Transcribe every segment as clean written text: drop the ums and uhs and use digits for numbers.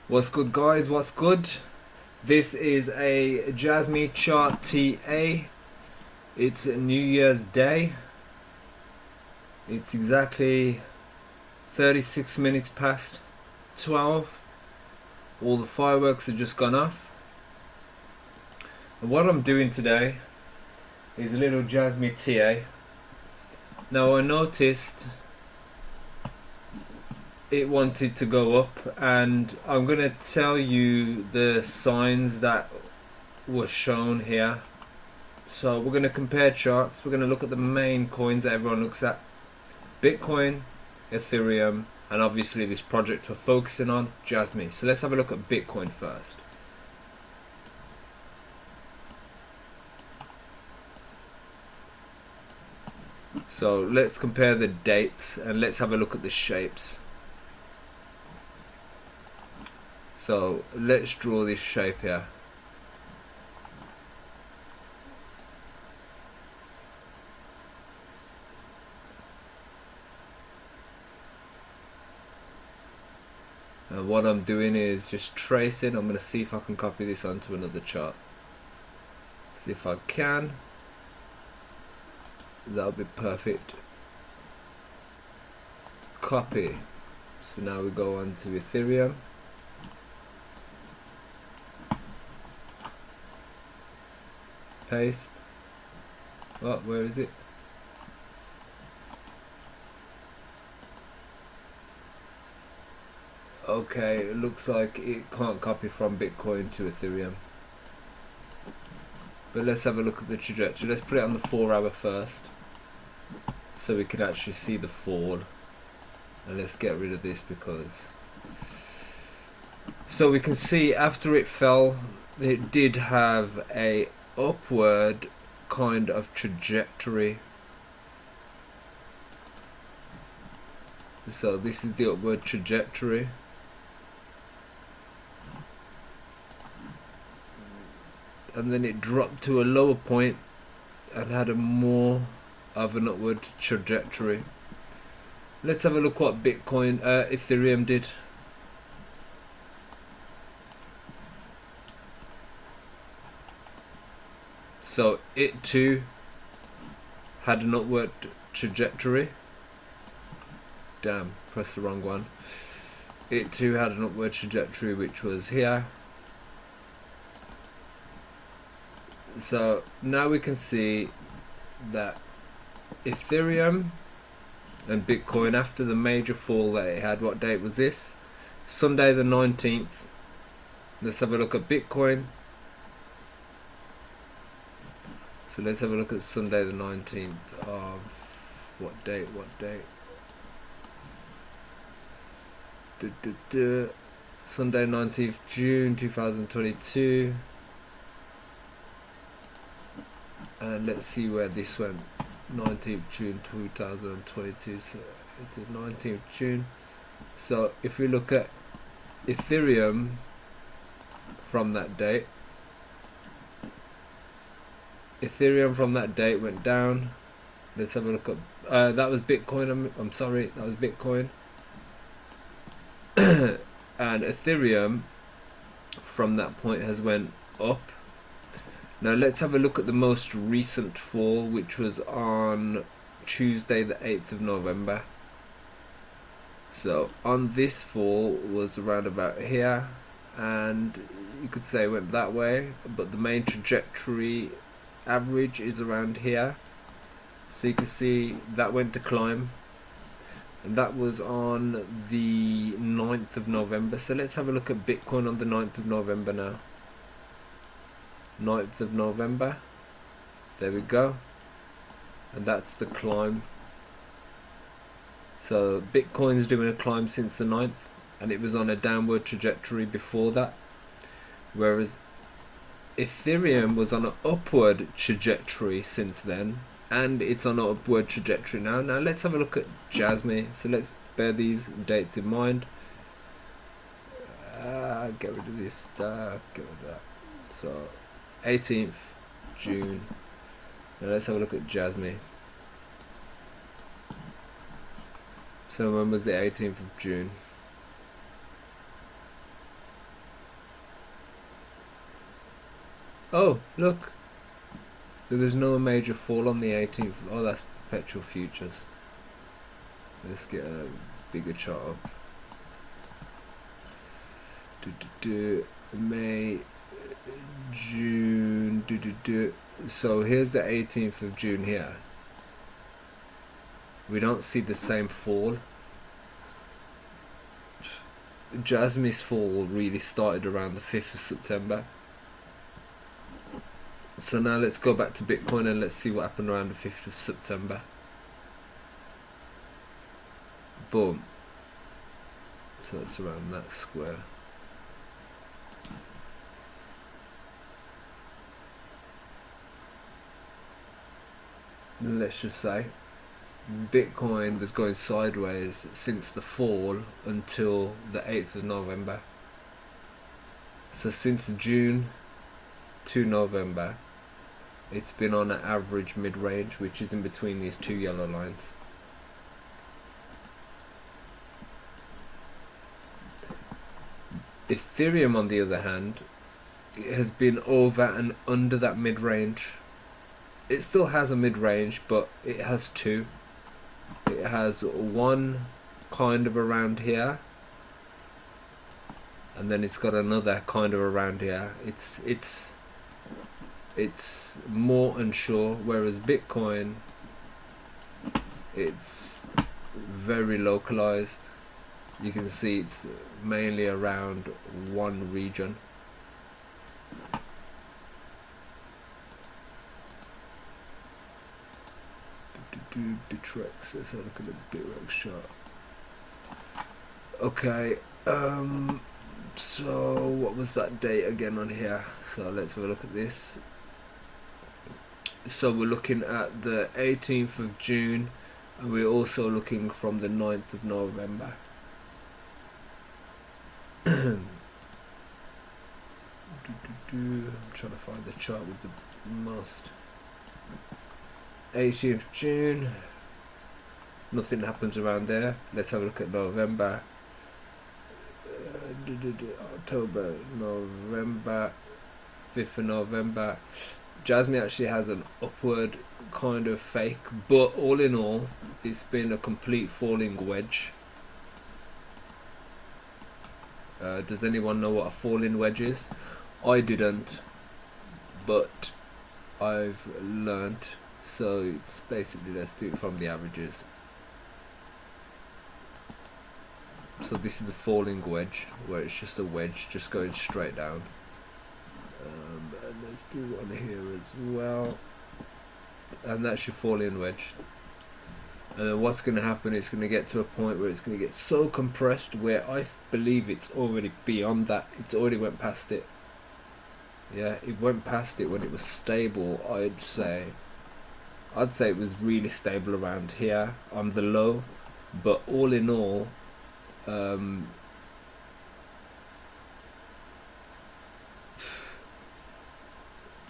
What's good, guys? What's good? This is a Jasmy chart TA. It's New Year's Day. It's exactly 36 minutes past 12. All the fireworks have just gone off. And what I'm doing today is a little Jasmy TA. Now I noticed it wanted to go up, and I'm gonna tell you the signs that were shown here. So we're gonna compare charts. We're gonna look at the main coins that everyone looks at: Bitcoin, Ethereum, and obviously this project we're focusing on, Jasmy. So let's have a look at Bitcoin first. So let's compare the dates and let's have a look at the shapes. So let's draw this shape here. And what I'm doing is just tracing. I'm going to see if I can copy this onto another chart. See if I can. That'll be perfect. Copy. So now we go on to Ethereum. Paste. Oh, where is it? Okay, it looks like it can't copy from Bitcoin to Ethereum. But let's have a look at the trajectory. Let's put it on the 4-hour first, so we can actually see the fall. And let's get rid of this because... So we can see after it fell, it did have a upward kind of trajectory. So this is the upward trajectory. And then it dropped to a lower point and had a more of an upward trajectory. Let's have a look what Bitcoin, Ethereum did. So it too had an upward trajectory. Damn, pressed the wrong one. It too had an upward trajectory, which was here. So now we can see that Ethereum and Bitcoin, after the major fall that it had, what date was this? Sunday the 19th. Let's have a look at Bitcoin. So let's have a look at Sunday the 19th of what date? Sunday 19th June 2022. And let's see where this went. 19th June 2022. So it's 19th June. So if we look at Ethereum from that date, Ethereum from that date went down. Let's have a look at that was Bitcoin. I'm sorry, that was Bitcoin. And Ethereum from that point has went up. Now let's have a look at the most recent fall, which was on Tuesday the 8th of November. So on this fall was around about here, and you could say it went that way, but the main trajectory average is around here. So you can see that went to climb, and that was on the 9th of November. So let's have a look at Bitcoin on the 9th of November now. 9th of November, there we go, and that's the climb. So Bitcoin's doing a climb since the 9th, and it was on a downward trajectory before that, whereas Ethereum was on an upward trajectory since then, and it's on an upward trajectory now. Now let's have a look at Jasmy. So let's bear these dates in mind. Get rid of this stuff, get rid of that. So 18th June. Now let's have a look at Jasmy. So when was the 18th of June? Oh, look. There was no major fall on the 18th. Oh, that's perpetual futures. Let's get a bigger chart up. May, June. So here's the 18th of June here. We don't see the same fall. Jasmy's fall really started around the 5th of September. So now let's go back to Bitcoin and let's see what happened around the 5th of September. Boom. So it's around that square. And let's just say Bitcoin was going sideways since the fall until the 8th of November. So since June to November, it's been on an average mid-range, which is in between these two yellow lines. Ethereum, on the other hand, has been over and under that mid-range. It still has a mid-range, but it has two. It has one kind of around here, and then it's got another kind of around here. It's more unsure, whereas Bitcoin, it's very localized. You can see it's mainly around one region. Bitrex, let's have a look at the Bitrex chart. Okay, so what was that date again on here? So let's have a look at this. So we're looking at the 18th of June, and we're also looking from the 9th of November. I'm trying to find the chart with the most. 18th June, nothing happens around there. Let's have a look at November. October, November, 5th of November. Jasmy actually has an upward kind of fake, but all in all, it's been a complete falling wedge. Does anyone know what a falling wedge is? I didn't, but I've learnt. So it's basically, let's do it from the averages. So this is a falling wedge, where it's just a wedge just going straight down. And let's do one here as well, and that's your falling wedge. And then what's going to happen is going to get to a point where it's going to get so compressed where I believe it's already beyond that. It's already went past it. Yeah, it went past it when it was stable. I'd say it was really stable around here on the low, but all in all,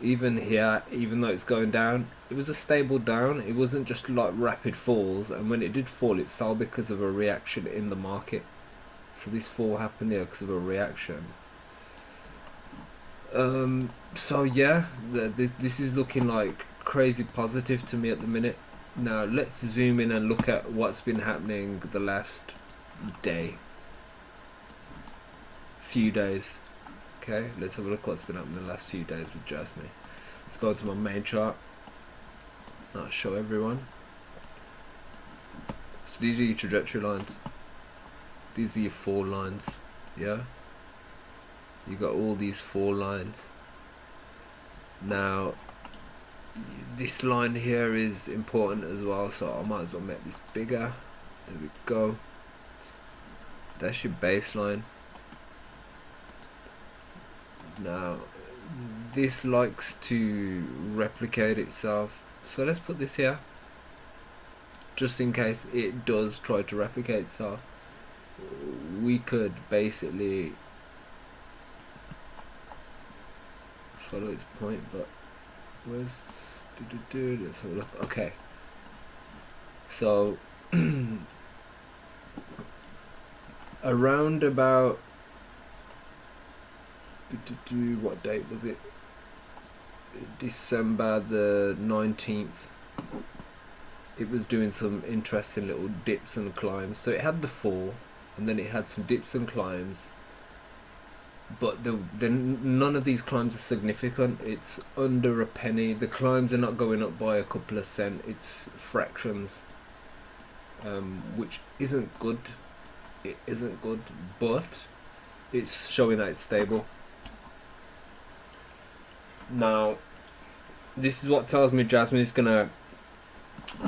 even here, even though it's going down, it was a stable down. It wasn't just like rapid falls, and when it did fall, it fell because of a reaction in the market. So this fall happened here because of a reaction. So yeah, this is looking like crazy positive to me at the minute. Now let's zoom in and look at what's been happening the last few days. Okay, let's have a look what's been happening the last few days with Jasmy. Let's go to my main chart. I'll show everyone. So these are your trajectory lines. These are your fall lines. Yeah, you got all these fall lines. Now this line here is important as well, so I might as well make this bigger. There we go. That's your baseline. Now this likes to replicate itself, so let's put this here just in case it does try to replicate itself. We could basically follow its point, but where's let's have a look. Okay, so around about what date was it? December the 19th, it was doing some interesting little dips and climbs. So it had the fall, and then it had some dips and climbs, but none of these climbs are significant. It's under a penny. The climbs are not going up by a couple of cents. It's fractions, which isn't good. It isn't good, but it's showing that it's stable. Now, this is what tells me jasmine is gonna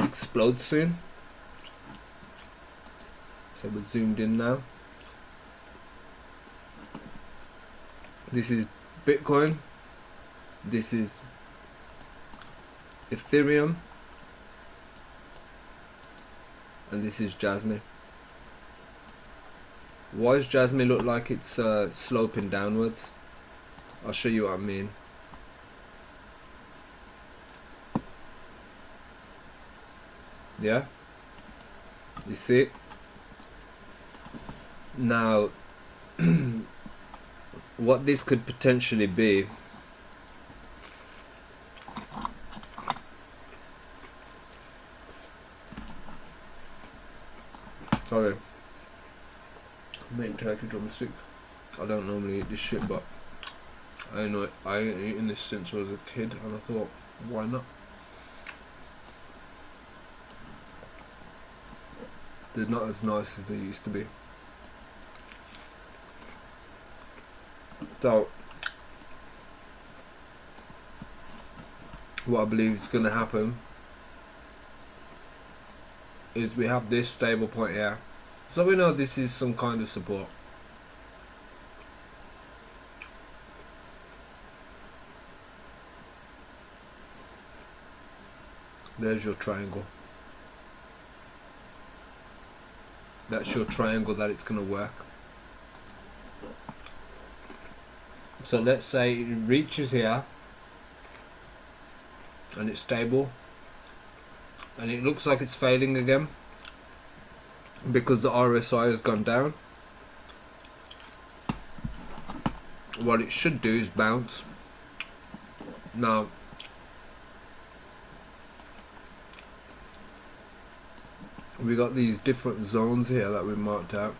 explode soon. So we're zoomed in now. This is Bitcoin. This is Ethereum. And this is jasmine. Why does jasmine look like it's sloping downwards? I'll show you what I mean. Yeah, you see it? Now what this could potentially be, sorry, I meant turkey drumstick. I don't normally eat this shit, but I ain't eaten this since I was a kid, and I thought, why not? They're not as nice as they used to be. So what I believe is going to happen is we have this stable point here, so we know this is some kind of support. There's your triangle. That's your triangle that it's going to work. So let's say it reaches here and it's stable, and it looks like it's failing again because the RSI has gone down. What it should do is bounce. Now we got these different zones here that we marked out.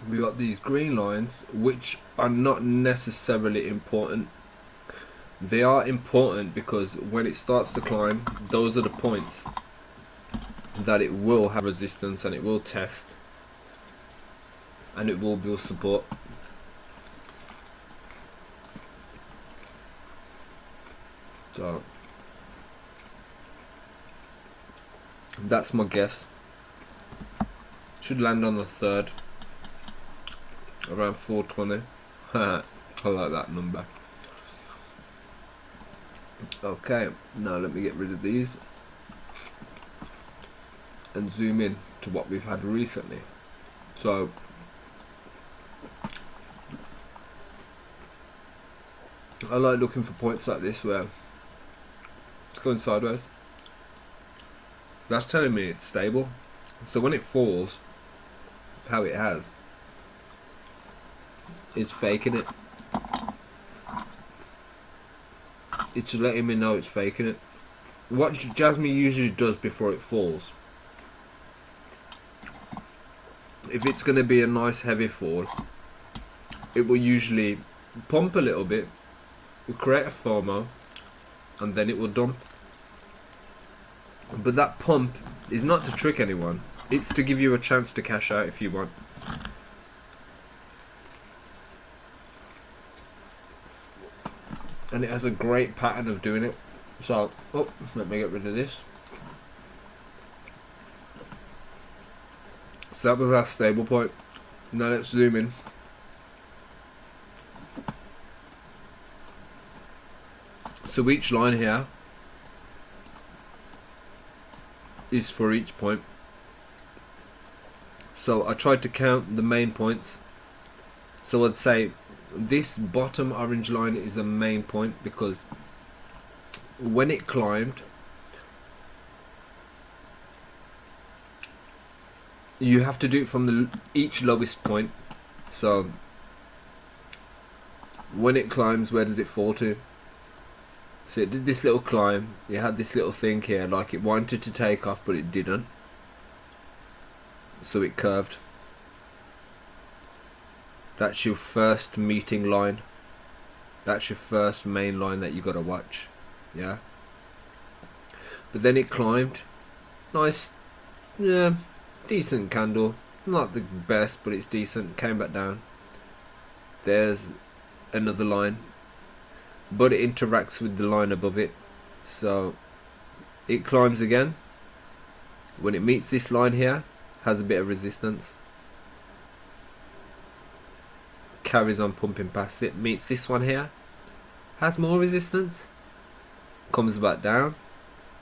We got these green lines, which are not necessarily important. They are important because when it starts to climb, those are the points that it will have resistance, and it will test, and it will build support. So that's my guess. Should land on the 3rd, around 420. I like that number. Okay, now let me get rid of these and zoom in to what we've had recently. So I like looking for points like this where it's going sideways. That's telling me it's stable. So when it falls, how it has, it's faking it. It's letting me know it's faking it. What jasmine usually does before it falls, if it's going to be a nice heavy fall, it will usually pump a little bit, create a FOMO, and then it will dump. But that pump is not to trick anyone, it's to give you a chance to cash out if you want. And it has a great pattern of doing it. So, oh, let me get rid of this. So that was our stable point. Now let's zoom in. So each line here is for each point. So I tried to count the main points. So I'd say this bottom orange line is a main point because when it climbed, you have to do it from each lowest point. So when it climbs, where does it fall to? So it did this little climb, it had this little thing here, like it wanted to take off but it didn't. So it curved. That's your first meeting line. That's your first main line that you gotta watch. Yeah. But then it climbed. Nice, yeah, decent candle. Not the best, but it's decent. Came back down. There's another line, but it interacts with the line above it. So it climbs again. When it meets this line here, has a bit of resistance. Carries on pumping past it. Meets this one here, has more resistance. Comes back down.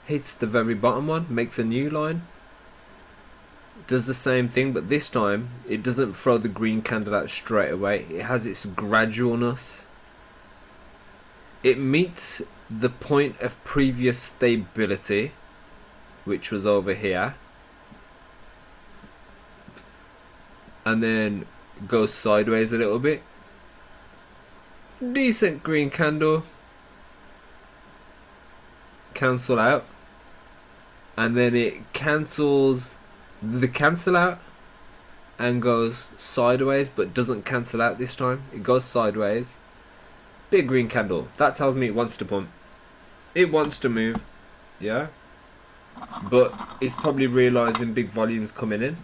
Hits the very bottom one, makes a new line. Does the same thing, but this time it doesn't throw the green candle out straight away. It has its gradualness. It meets the point of previous stability, which was over here, and then goes sideways a little bit. Decent green candle. Cancel out, and then it cancels the cancel out and goes sideways, but doesn't cancel out this time. It goes sideways. Big green candle. That tells me it wants to pump. It wants to move. Yeah. But it's probably realizing big volumes coming in.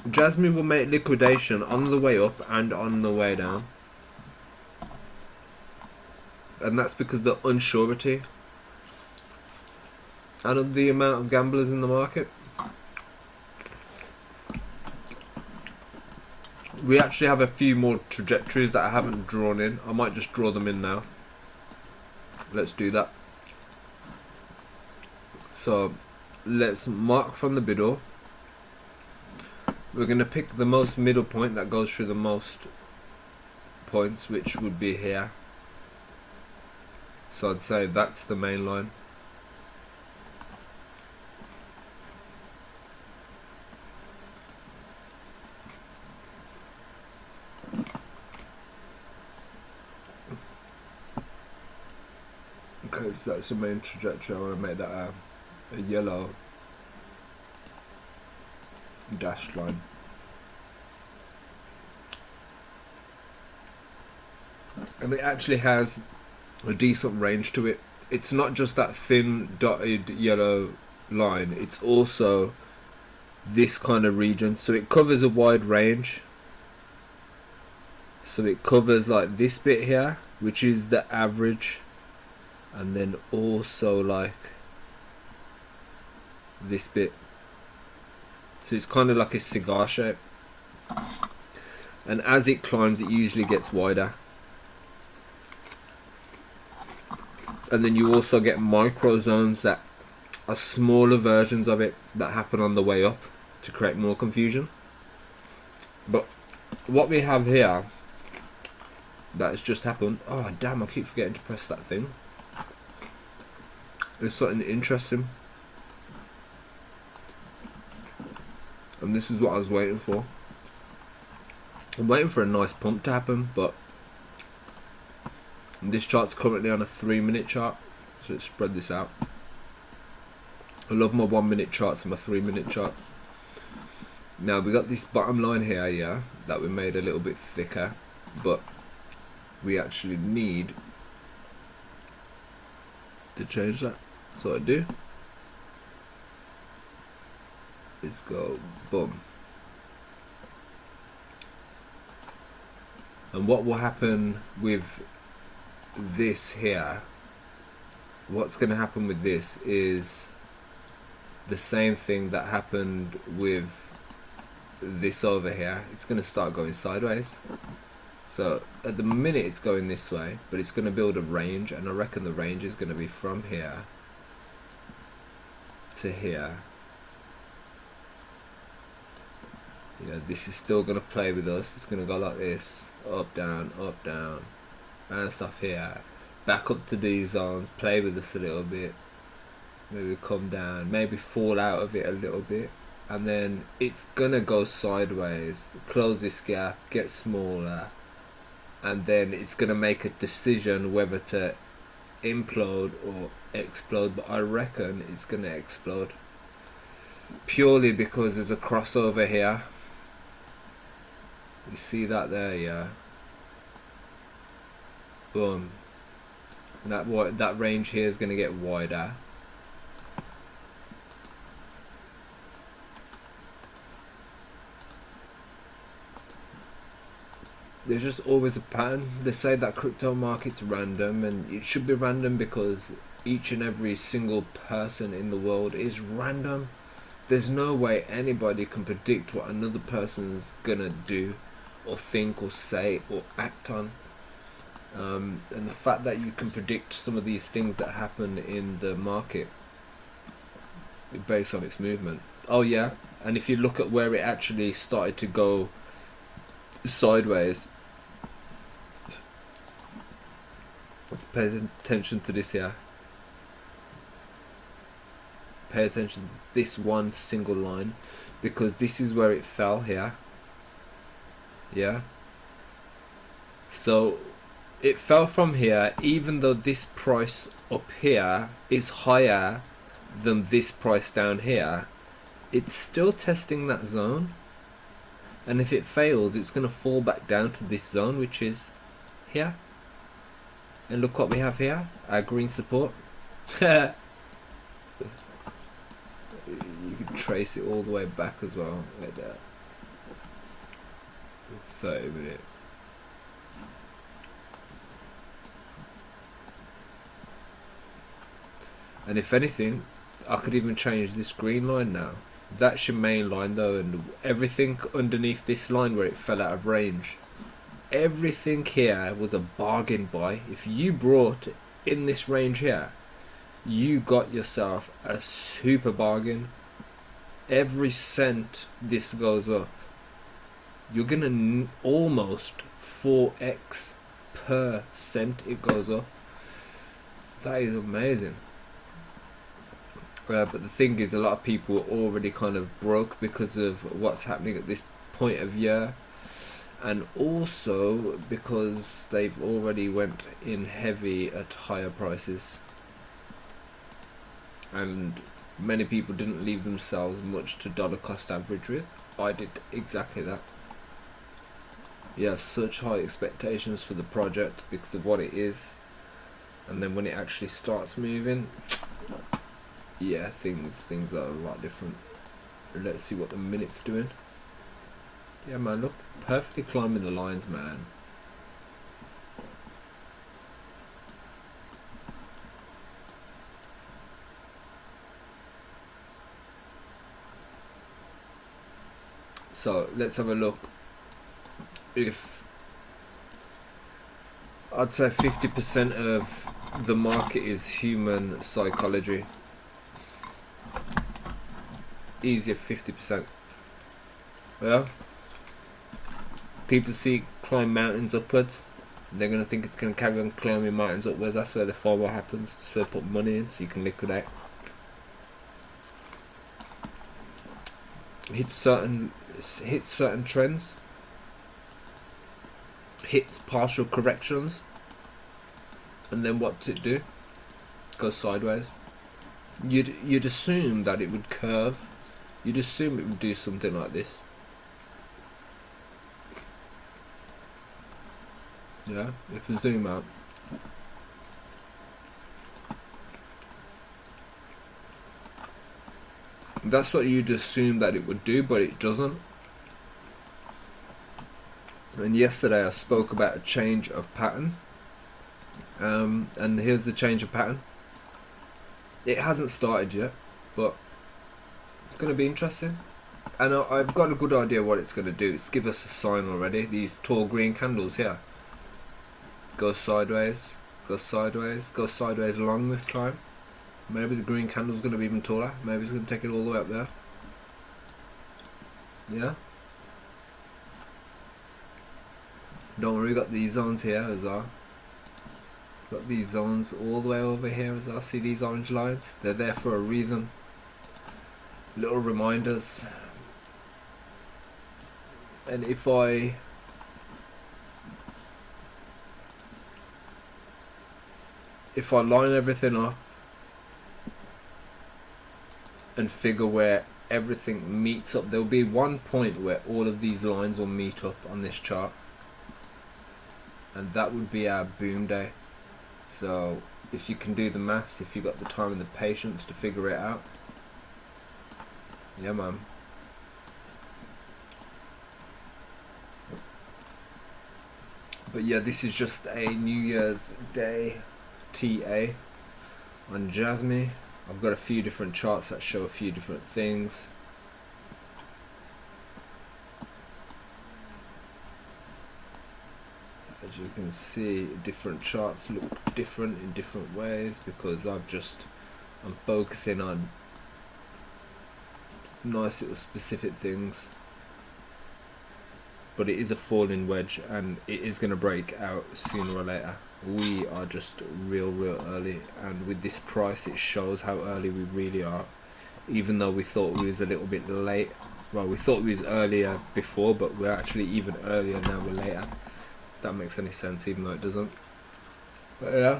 Jasmy will make liquidation on the way up and on the way down. And that's because the unsurety and of the amount of gamblers in the market. We actually have a few more trajectories that I haven't drawn in. I might just draw them in now. Let's do that. So let's mark from the middle. We're going to pick the most middle point that goes through the most points, which would be here. So I'd say that's the main line. Okay, so that's the main trajectory. I want to make that a yellow dashed line. And it actually has a decent range to it. It's not just that thin dotted yellow line, it's also this kind of region. So it covers a wide range. So it covers like this bit here, which is the average, and then also like this bit. So it's kind of like a cigar shape, and as it climbs it usually gets wider. And then you also get micro zones that are smaller versions of it that happen on the way up to create more confusion. But what we have here that has just happened, oh damn, I keep forgetting to press that thing. There's something interesting, and this is what I was waiting for. I'm waiting for a nice pump to happen, but this chart's currently on a 3-minute chart, so let's spread this out. I love my 1-minute charts and my 3-minute charts. Now we got this bottom line here, yeah, that we made a little bit thicker, but we actually need to change that. So I do. Let's go boom. And what will happen with this here, what's going to happen with this is the same thing that happened with this over here. It's going to start going sideways. So at the minute it's going this way, but it's going to build a range, and I reckon the range is going to be from here to here. Yeah, this is still going to play with us. It's going to go like this, up, down, bounce off here, back up to these zones, play with us a little bit, maybe come down, maybe fall out of it a little bit, and then it's gonna go sideways, close this gap, get smaller, and then it's gonna make a decision whether to implode or explode. But I reckon it's gonna explode, purely because there's a crossover here. You see that there? Yeah, boom. That range here is gonna get wider. There's just always a pattern. They say that crypto market's random, and it should be random because each and every single person in the world is random. There's no way anybody can predict what another person's gonna do or think or say or act on. And the fact that you can predict some of these things that happen in the market based on its movement. Oh yeah, and if you look at where it actually started to go sideways, pay attention to this here. Pay attention to this one single line, because this is where it fell here. Yeah, so it fell from here, even though this price up here is higher than this price down here. It's still testing that zone, and if it fails, it's going to fall back down to this zone, which is here. And look what we have here, our green support. You can trace it all the way back as well, like that. 30 minutes. And if anything, I could even change this green line now. That's your main line though, and everything underneath this line where it fell out of range, everything here was a bargain buy. If you brought in this range here, you got yourself a super bargain. Every cent this goes up, you're gonna almost 4x per cent it goes up. That is amazing. But the thing is, a lot of people are already kind of broke because of what's happening at this point of year, and also because they've already went in heavy at higher prices, and many people didn't leave themselves much to dollar cost average with. I did exactly that. You have such high expectations for the project because of what it is, and then when it actually starts moving, yeah, things are a lot different. Let's see what the minute's doing. Yeah, man, look, perfectly climbing the lines, man. So let's have a look. If I'd say 50% of the market is human psychology. Easier 50%. Yeah. People see climb mountains upwards, they're gonna think it's gonna carry on climbing mountains upwards. That's where the FOMO happens. That's where they put money in so you can liquidate. Hit certain trends, hits partial corrections, and then what does it do? It goes sideways. You'd assume that it would curve. You'd assume it would do something like this. Yeah, if we zoom out. That's what you'd assume that it would do, but it doesn't. And yesterday I spoke about a change of pattern. And here's the change of pattern. It hasn't started yet, but it's going to be interesting. And I've got a good idea what it's going to do. It's give us a sign already. These tall green candles here. Go sideways, go sideways, go sideways along this time. Maybe the green candle's going to be even taller. Maybe it's going to take it all the way up there. Yeah. Don't worry, we got these zones here as well. Got these zones all the way over here as well. See these orange lines? They're there for a reason. little reminders. And if I line everything up and figure where everything meets up, there'll be one point where all of these lines will meet up on this chart, and that would be our boom day. So if you can do the maths, if you've got the time and the patience to figure it out, yeah man. But yeah, this is just a New Year's Day TA on Jasmy. I've got a few different charts that show a few different things. As you can see, different charts look different in different ways because I'm focusing on nice little specific things. But it is a falling wedge and it is going to break out sooner or later. We are just real early, and with this price it shows how early we really are, even though we thought we was a little bit late. Well, we thought we was earlier before, but we're actually even earlier now, we're later. If that makes any sense, even though it doesn't. But yeah.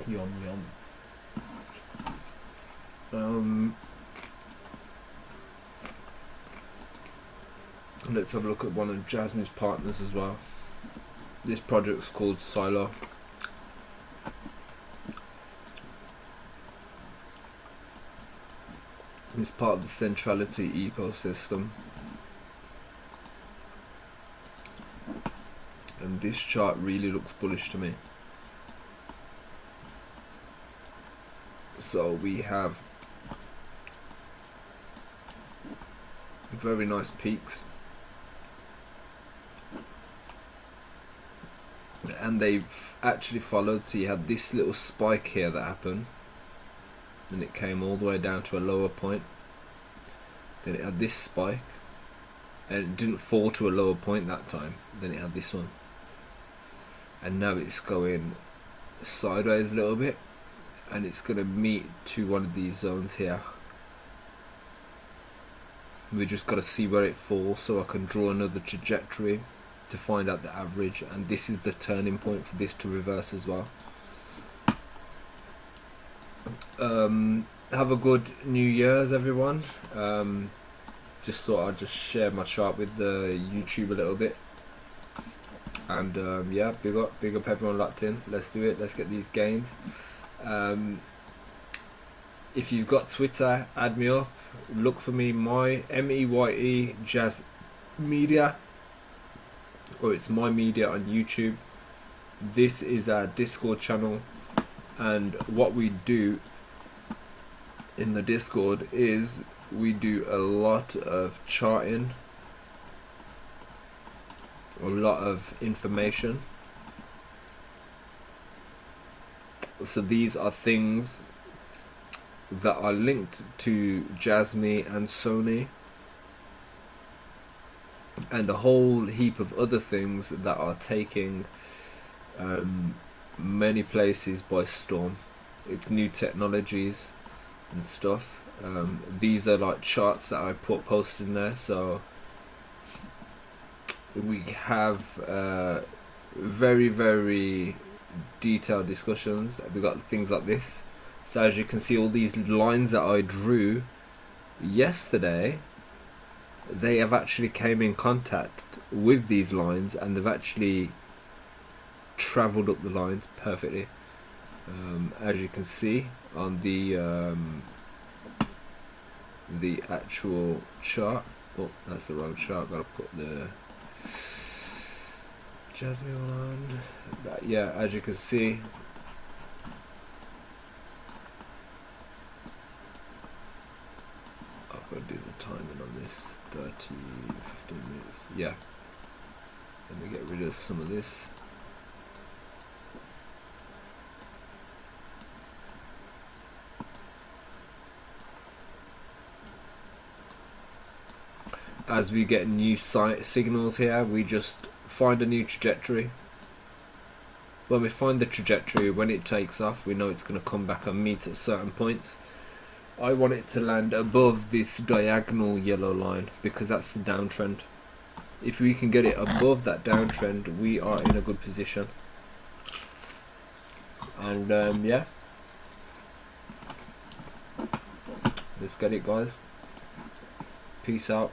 Yum yum. Let's have a look at one of Jasmy's partners as well. This project's called Silo. It's part of the centrality ecosystem. And this chart really looks bullish to me. So we have very nice peaks. And they've actually followed, so you had this little spike here that happened, and it came all the way down to a lower point. Then it had this spike, and it didn't fall to a lower point that time. Then it had this one, and now it's going sideways a little bit, and it's going to meet to one of these zones here. We just got to see where it falls so I can draw another trajectory to find out the average, and this is the turning point for this to reverse as well. Have a good New Year's, everyone. Just thought I'd just share my chart with the YouTube a little bit, and yeah, big up everyone locked in. Let's do it. Let's get these gains. If you've got Twitter, add me up. Look for me, my MEYE Jazz Media, or it's My Media on YouTube. This is our Discord channel, and what we do in the Discord is we do a lot of charting, a lot of information. So these are things that are linked to Jasmy and Sony, and a whole heap of other things that are taking many places by storm. It's new technologies and stuff. These are like charts that I posted in there. So we have very detailed discussions. We got things like this. So as you can see, all these lines that I drew yesterday, they have actually came in contact with these lines, and they've actually traveled up the lines perfectly. As you can see on the actual chart. Oh, that's the wrong chart. Gotta put the Jasmy one on. But yeah, as you can see, I've got to do the timing on this. 15 minutes. Yeah. Let me get rid of some of this. As we get new signals here, we just find a new trajectory. when we find the trajectory, when it takes off, we know it's going to come back and meet at certain points. I want it to land above this diagonal yellow line because that's the downtrend. If we can get it above that downtrend, we are in a good position. And yeah, let's get it, guys. Peace out.